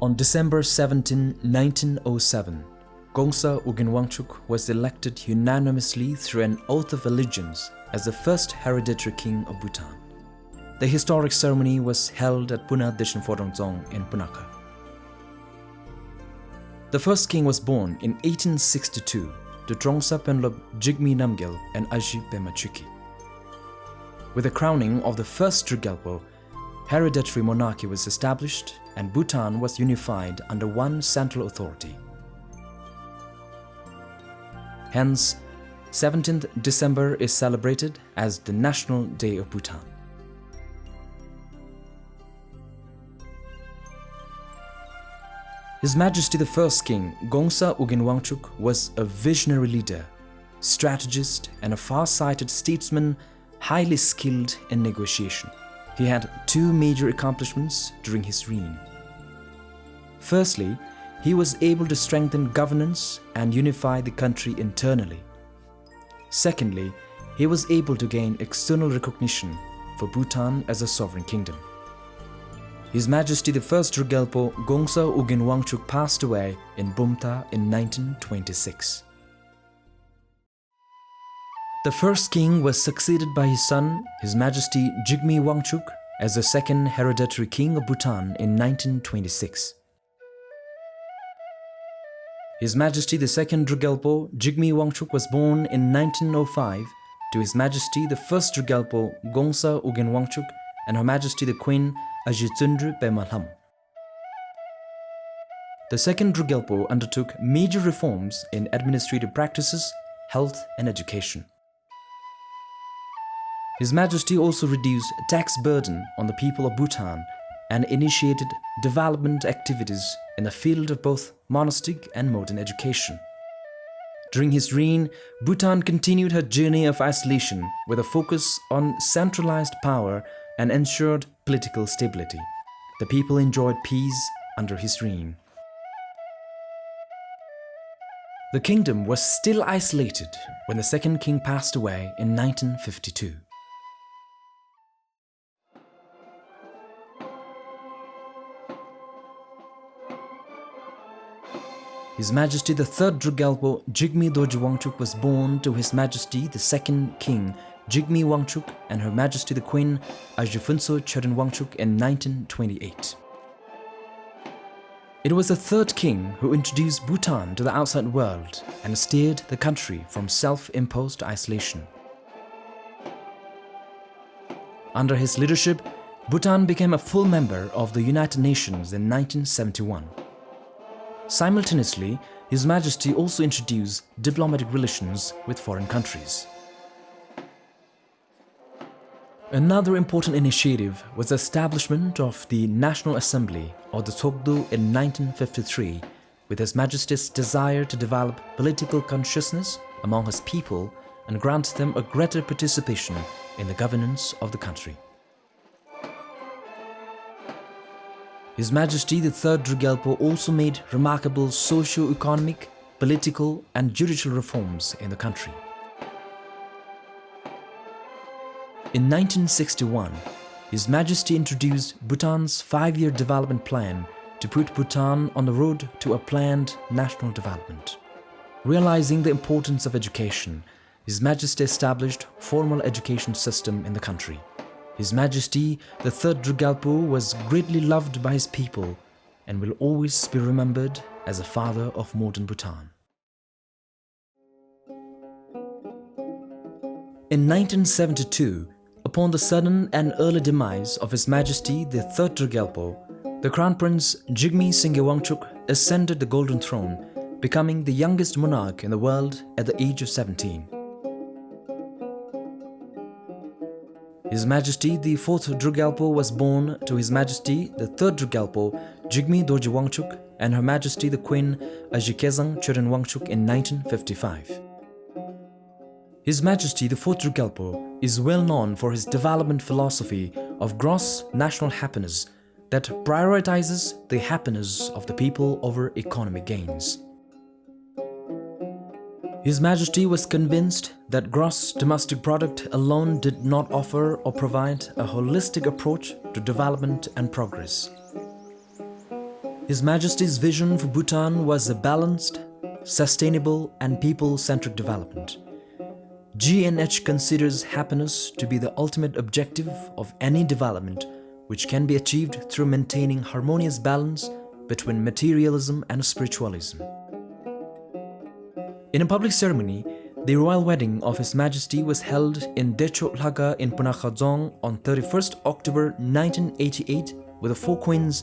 On December 17, 1907, Gongsa Uginwangchuk was elected unanimously through an oath of allegiance as the first hereditary king of Bhutan. The historic ceremony was held at Puna Dishin Fodongzong in Punakha. The first king was born in 1862 to Trongsa Penlob Jigme Namgyal and Aji Pema Chukyi. With the crowning of the first Drgyalpo, hereditary monarchy was established and Bhutan was unified under one central authority. Hence, 17th December is celebrated as the National Day of Bhutan. His Majesty the First King Gongsa Uginwangchuk was a visionary leader, strategist and a far-sighted statesman highly skilled in negotiation. He had two major accomplishments during his reign. Firstly, he was able to strengthen governance and unify the country internally. Secondly, he was able to gain external recognition for Bhutan as a sovereign kingdom. His Majesty the First Drgyalpo Gongsa Uginwangchuk passed away in Bumta in 1926. The first king was succeeded by his son, His Majesty Jigme Wangchuk, as the second hereditary king of Bhutan in 1926. His Majesty the Second Drgyalpo Jigme Wangchuk was born in 1905 to His Majesty the First Drgyalpo Gongsa Uginwangchuk and Her Majesty the Queen Ajitsundru Pemalham. The Second Drgyalpo undertook major reforms in administrative practices, health and education. His Majesty also reduced tax burden on the people of Bhutan and initiated development activities in the field of both monastic and modern education. During his reign, Bhutan continued her journey of isolation with a focus on centralized power and ensured political stability. The people enjoyed peace under his reign. The kingdom was still isolated when the second king passed away in 1952. His Majesty the Third Drgyalpo Jigme Dorji Wangchuk was born to His Majesty the Second King Jigme Wangchuk and Her Majesty the Queen Ajifunso Chorin Wangchuk in 1928. It was the third king who introduced Bhutan to the outside world and steered the country from self-imposed isolation. Under his leadership, Bhutan became a full member of the United Nations in 1971. Simultaneously, His Majesty also introduced diplomatic relations with foreign countries. Another important initiative was the establishment of the National Assembly, or the Tsogdu, in 1953, with His Majesty's desire to develop political consciousness among his people and grant them a greater participation in the governance of the country. His Majesty the Third Drgyalpo also made remarkable socio-economic, political and judicial reforms in the country. In 1961, His Majesty introduced Bhutan's 5-year development plan to put Bhutan on the road to a planned national development. Realizing the importance of education, His Majesty established a formal education system in the country. His Majesty the Third Drgyalpo was greatly loved by his people and will always be remembered as a father of modern Bhutan. In 1972, upon the sudden and early demise of His Majesty the Third Drgyalpo, the Crown Prince Jigme Singye Wangchuk ascended the Golden Throne, becoming the youngest monarch in the world at the age of 17. His Majesty the Fourth Drgyalpo was born to His Majesty the Third Drgyalpo Jigme Dorji Wangchuk and Her Majesty the Queen Ajikezang Chorin Wangchuk in 1955. His Majesty the Fourth Drgyalpo is well known for his development philosophy of gross national happiness that prioritizes the happiness of the people over economic gains. His Majesty was convinced that gross domestic product alone did not offer or provide a holistic approach to development and progress. His Majesty's vision for Bhutan was a balanced, sustainable and people-centric development. GNH considers happiness to be the ultimate objective of any development, which can be achieved through maintaining harmonious balance between materialism and spiritualism. In a public ceremony, the royal wedding of His Majesty was held in Decho Lhaga in Punakha on 31st October 1988 with the four queens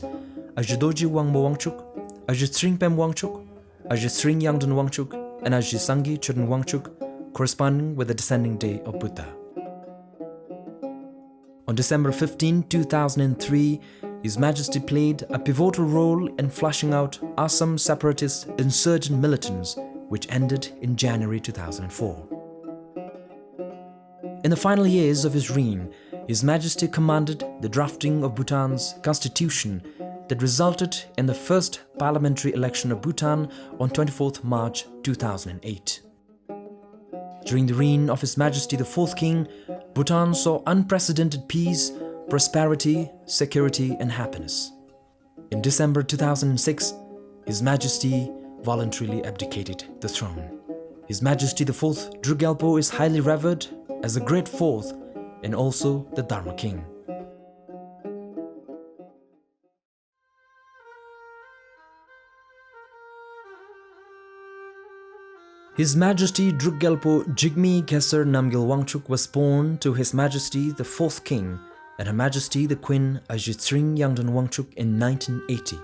Ajidoji Wangmo Wangchuk, Ajitring Pem Wangchuk, Ajitring Yangdon Wangchuk, and Ajisangi Chudun Wangchuk, corresponding with the descending day of Buddha. On December 15, 2003, His Majesty played a pivotal role in flushing out Assam separatist insurgent militants, which ended in January 2004. In the final years of his reign, His Majesty commanded the drafting of Bhutan's constitution that resulted in the first parliamentary election of Bhutan on 24th March 2008. During the reign of His Majesty the Fourth King, Bhutan saw unprecedented peace, prosperity, security and happiness. In December 2006, His Majesty voluntarily abdicated the throne. His Majesty the Fourth Drugyalpo is highly revered as the Great Fourth and also the Dharma King. His Majesty Drugyalpo Jigme Gesar Namgyal Wangchuk was born to His Majesty the Fourth King and Her Majesty the Queen Ajitring Yangdon Wangchuk in 1980.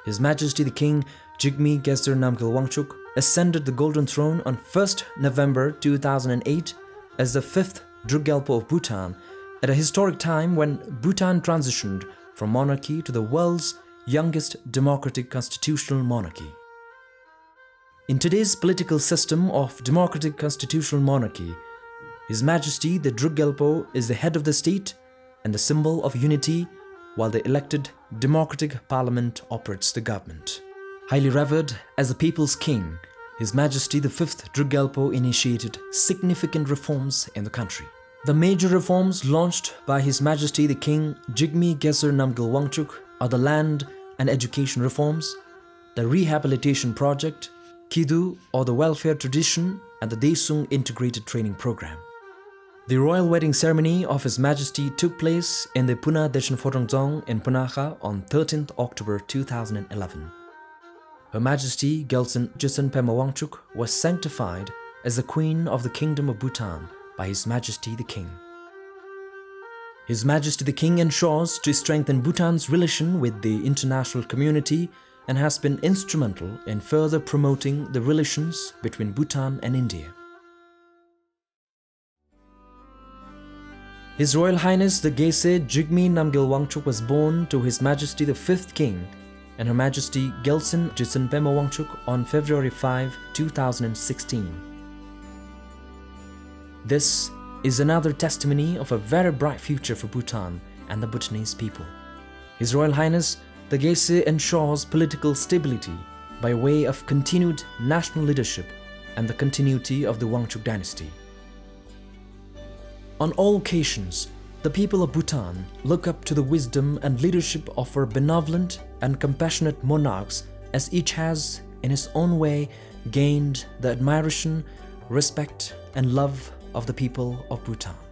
His Majesty the King Jigme Gesar Namgyal Wangchuk ascended the Golden Throne on 1st November 2008 as the 5th Drugyalpo of Bhutan at a historic time when Bhutan transitioned from monarchy to the world's youngest democratic constitutional monarchy. In today's political system of democratic constitutional monarchy, His Majesty the Drugyalpo is the head of the state and the symbol of unity, while the elected democratic parliament operates the government. Highly revered as the people's king, His Majesty the Fifth Drugyalpo initiated significant reforms in the country. The major reforms launched by His Majesty the King Jigme Gesar Namgyal Wangchuk are the land and education reforms, the rehabilitation project, Kidu or the welfare tradition, and the Desung integrated training program. The royal wedding ceremony of His Majesty took place in the Puna Dechen Photongzong in Punakha on 13th October 2011. Her Majesty Gelson Jisen Pema Wangchuk was sanctified as the Queen of the Kingdom of Bhutan by His Majesty the King. His Majesty the King ensures to strengthen Bhutan's relation with the international community and has been instrumental in further promoting the relations between Bhutan and India. His Royal Highness the Gesar Jigme Namgyal Wangchuk was born to His Majesty the Fifth King and Her Majesty Gelson Jisen Pema Wangchuk on February 5, 2016. This is another testimony of a very bright future for Bhutan and the Bhutanese people. His Royal Highness the Gesar ensures political stability by way of continued national leadership and the continuity of the Wangchuk dynasty. On all occasions, the people of Bhutan look up to the wisdom and leadership of our benevolent and compassionate monarchs, as each has, in his own way, gained the admiration, respect and love of the people of Bhutan.